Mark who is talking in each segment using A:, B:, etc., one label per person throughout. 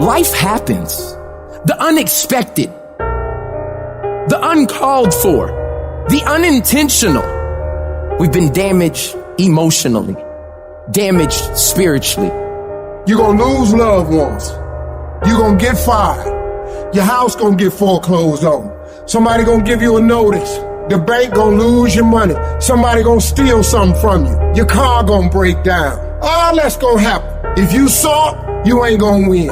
A: Life happens. The unexpected, the uncalled for, the unintentional. We've been damaged emotionally, damaged spiritually.
B: You're going to lose loved ones. You're going to get fired. Your house going to get foreclosed on. Somebody going to give you a notice. The bank going to lose your money. Somebody going to steal something from you. Your car going to break down. All that's going to happen. If you saw it, you ain't going to win.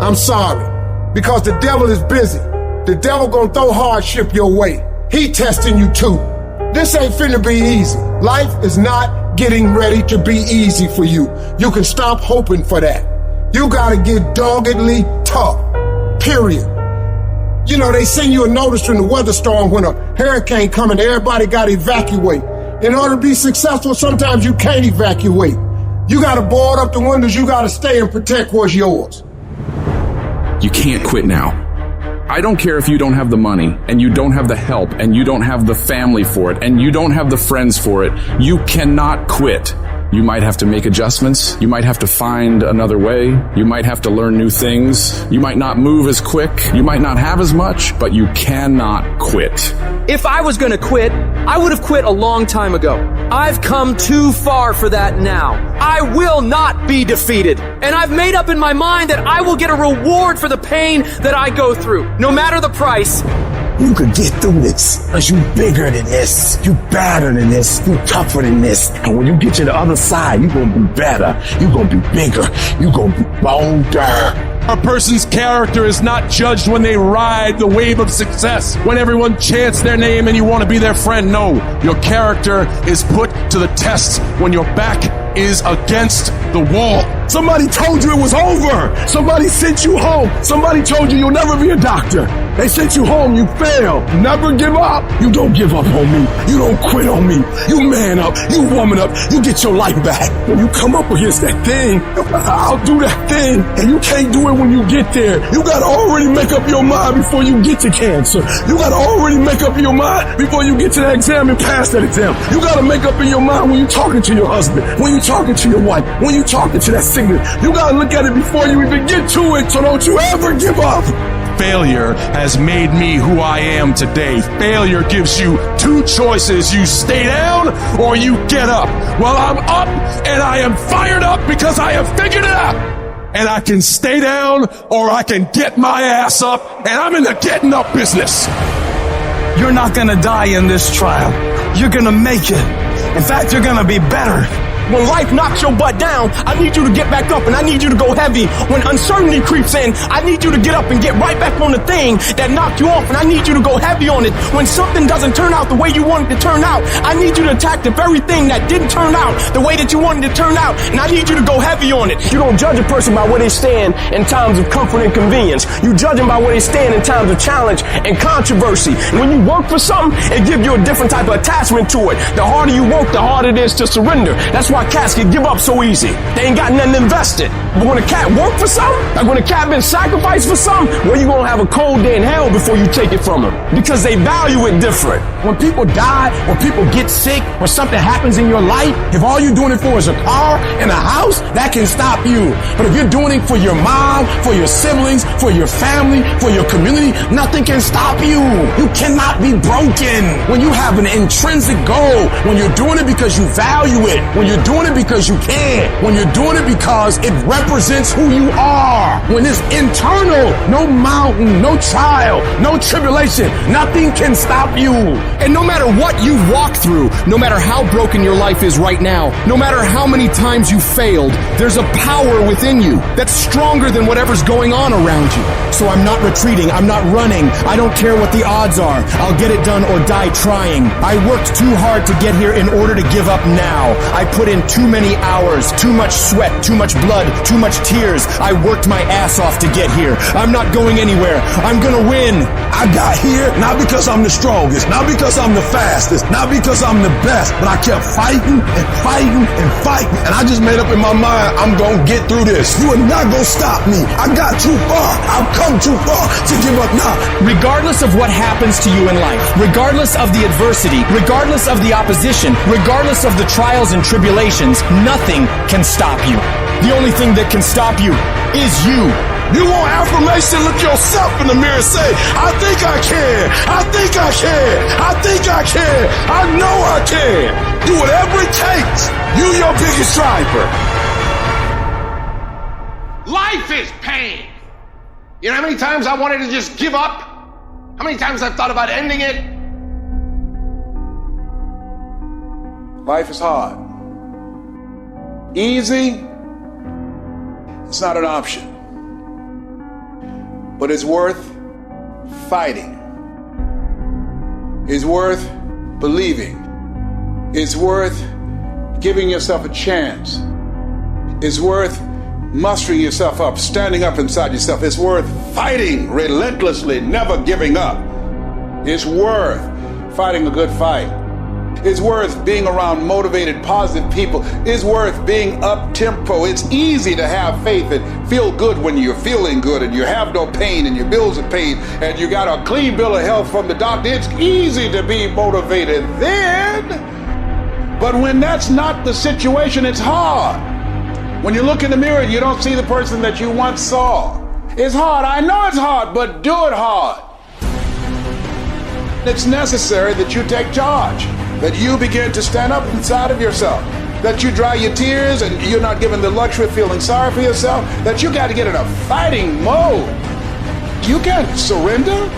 B: I'm sorry. Because the devil is busy. The devil going to throw hardship your way. He testing you too. This ain't finna be easy. Life is not getting ready to be easy for you. You can stop hoping for that. You gotta get doggedly tough. Period. You know, they send you a notice from the weather storm when a hurricane coming, everybody gotta evacuate. In order to be successful, sometimes you can't evacuate. You gotta board up the windows, you gotta stay and protect what's yours.
C: You can't quit now. I don't care if you don't have the money, and you don't have the help, and you don't have the family for it, and you don't have the friends for it. You cannot quit. You might have to make adjustments. You might have to find another way. You might have to learn new things. You might not move as quick. You might not have as much, but you cannot quit.
D: If I was going to quit, I would have quit a long time ago. I've come too far for that now. I will not be defeated. And I've made up in my mind that I will get a reward for the pain that I go through, no matter the price.
E: You could get through this, because you bigger than this, you better than this, you tougher than this. And when you get to the other side, you gonna be better, you gonna be bigger, you gonna be bolder.
F: A person's character is not judged when they ride the wave of success, when everyone chants their name and you want to be their friend. No, your character is put to the test when your back is against the wall.
E: Somebody told you it was over. Somebody sent you home. Somebody told you you'll never be a doctor. They sent you home, you failed. Never give up. You don't give up on me. You don't quit on me. You man up. You woman up. You get your life back. When you come up against that thing, I'll do that thing. And you can't do it when you get there. You gotta already make up your mind before you get to cancer. You gotta already make up your mind before you get to that exam and pass that exam. You gotta make up in your mind when you're talking to your husband, when you're talking to your wife, when you're talking to that sickness. You gotta look at it before you even get to it, so don't you ever give up.
F: Failure has made me who I am today. Failure gives you two choices. You stay down or you get up. Well, I'm up and I am fired up because I have figured it out. And I can stay down or I can get my ass up, and I'm in the getting up business.
E: You're not gonna die in this trial. You're gonna make it. In fact, you're gonna be better.
D: When life knocks your butt down, I need you to get back up and I need you to go heavy. When uncertainty creeps in, I need you to get up and get right back on the thing that knocked you off, and I need you to go heavy on it. When something doesn't turn out the way you wanted to turn out, I need you to attack the very thing that didn't turn out the way that you wanted to turn out, and I need you to go heavy on it. You don't judge a person by where they stand in times of comfort and convenience. You judge them by where they stand in times of challenge and controversy. And when you work for something, it gives you a different type of attachment to it. The harder you work, the harder it is to surrender. That's why cats can give up so easy. They ain't got nothing invested. But when a cat work for something, like when a cat been sacrificed for something, well, you gonna have a cold day in hell before you take it from them, because they value it different.
E: When people die, when people get sick, when something happens in your life, if all you're doing it for is a car and a house, that can stop you. But if you're doing it for your mom, for your siblings, for your family, for your community, nothing can stop you. You cannot be broken. When you have an intrinsic goal, when you're doing it because you value it, when you're doing it because you can, when you're doing it because it represents who you are, when it's internal, no mountain, no trial, no tribulation, nothing can stop you.
A: And no matter what you've walked through, no matter how broken your life is right now, no matter how many times you failed, there's a power within you that's stronger than whatever's going on around you. So I'm not retreating, I'm not running, I don't care what the odds are, I'll get it done or die trying. I worked too hard to get here in order to give up now. I put in too many hours, too much sweat, too much blood, too much tears. I worked my ass off to get here. I'm not going anywhere. I'm gonna win.
E: I got here not because I'm the strongest, not because I'm the fastest, not because I'm the best, but I kept fighting and fighting and fighting. And I just made up in my mind, I'm gonna get through this. You are not gonna stop me. I got too far. I've come too far to give up now.
A: Regardless of what happens to you in life, regardless of the adversity, regardless of the opposition, regardless of the trials and tribulations, nothing can stop you. The only thing that can stop you is you.
E: You want affirmation? Look yourself in the mirror and say, I think I can. I think I can. I think I can. I know I can. Do whatever it takes. You your biggest driver.
G: Life is pain. You know how many times I wanted to just give up? How many times I've thought about ending it?
E: Life is hard. Easy, it's not an option. But it's worth fighting. It's worth believing. It's worth giving yourself a chance. It's worth mustering yourself up, standing up inside yourself. It's worth fighting relentlessly, never giving up. It's worth fighting a good fight. It's worth being around motivated, positive people. It's worth being up-tempo. It's easy to have faith and feel good when you're feeling good and you have no pain and your bills are paid and you got a clean bill of health from the doctor. It's easy to be motivated then. But when that's not the situation, it's hard. When you look in the mirror and you don't see the person that you once saw. It's hard. I know it's hard, but do it hard. It's necessary that you take charge, that you begin to stand up inside of yourself, that you dry your tears and you're not given the luxury of feeling sorry for yourself, that you got to get in a fighting mode. You can't surrender.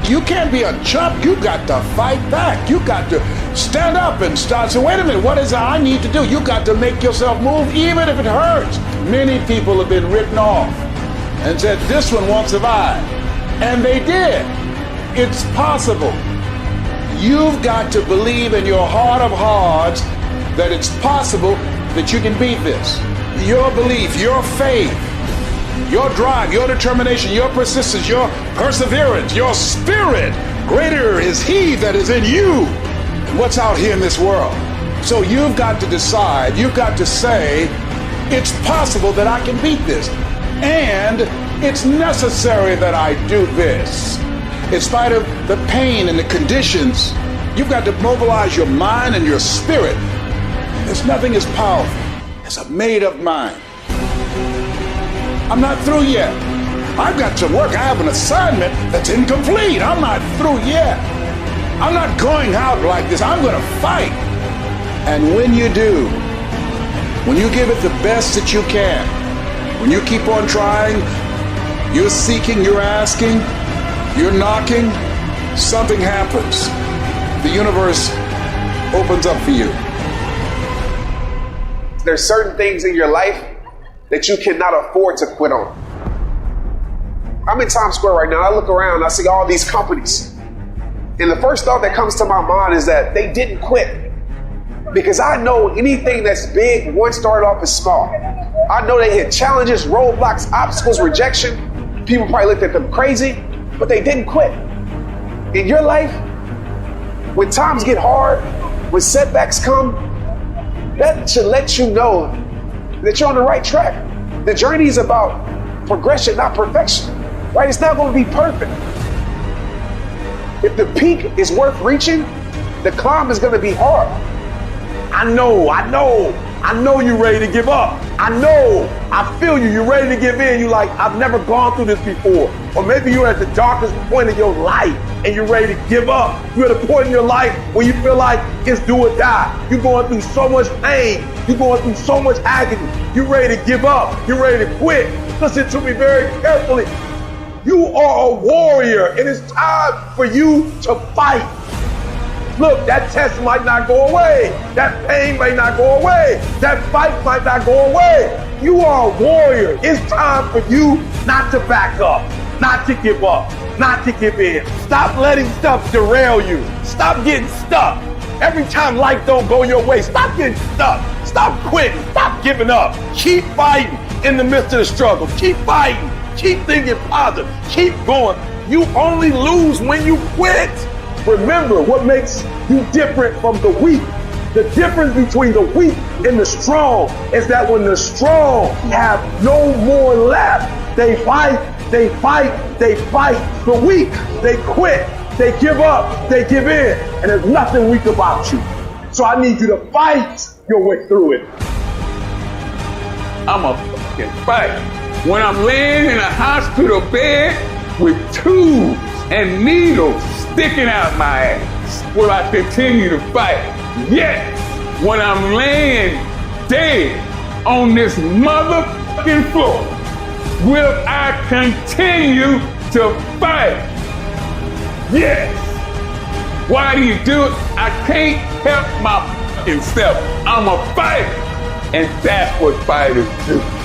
E: You can't be a chump. You got to fight back. You got to stand up and start. So wait a minute, what is it I need to do? You got to make yourself move even if it hurts. Many people have been written off and said, this one won't survive. And they did. It's possible. You've got to believe in your heart of hearts that it's possible that you can beat this. Your belief, your faith, your drive, your determination, your persistence, your perseverance, your spirit. Greater is He that is in you than what's out here in this world. So you've got to decide, you've got to say, it's possible that I can beat this. And it's necessary that I do this. In spite of the pain and the conditions, you've got to mobilize your mind and your spirit. There's nothing as powerful as a made-up mind. I'm not through yet. I've got to work. I have an assignment that's incomplete. I'm not through yet. I'm not going out like this. I'm going to fight. And when you do, when you give it the best that you can, when you keep on trying, you're seeking, you're asking, you're knocking, something happens. The universe opens up for you.
H: There's certain things in your life that you cannot afford to quit on. I'm in Times Square right now. I look around, I see all these companies. And the first thought that comes to my mind is that they didn't quit. Because I know anything that's big once started off as small. I know they hit challenges, roadblocks, obstacles, rejection. People probably looked at them crazy, but they didn't quit. In your life, when times get hard, when setbacks come, that should let you know that you're on the right track. The journey is about progression, not perfection, right? It's not going to be perfect. If the peak is worth reaching, the climb is going to be hard. I know you're ready to give up. I feel you. You're ready to give in. You're like, I've never gone through this before. Or maybe you're at the darkest point of your life and you're ready to give up. You're at a point in your life where you feel like it's do or die. You're going through so much pain. You're going through so much agony. You're ready to give up. You're ready to quit. Listen to me very carefully. You are a warrior, and it's time for you to fight. Look, that test might not go away. That pain might not go away. That fight might not go away. You are a warrior. It's time for you not to back up, not to give up, not to give in. Stop letting stuff derail you. Stop getting stuck. Every time life don't go your way, stop getting stuck. Stop quitting. Stop giving up. Keep fighting in the midst of the struggle. Keep fighting. Keep thinking positive. Keep going. You only lose when you quit. Remember what makes you different from the weak. The difference between the weak and the strong is that when the strong have no more left, they fight. The weak, they quit, they give up, they give in, and there's nothing weak about you. So I need you to fight your way through it. I'm a fucking fight.
I: when I'm laying in a hospital bed with tubes and needles sticking out my ass, will I continue to fight? Yes, when I'm laying dead on this motherfucking floor, will I continue to fight? Yes. Why do you do it? I can't help my fucking self. I'm a fighter. And that's what fighters do.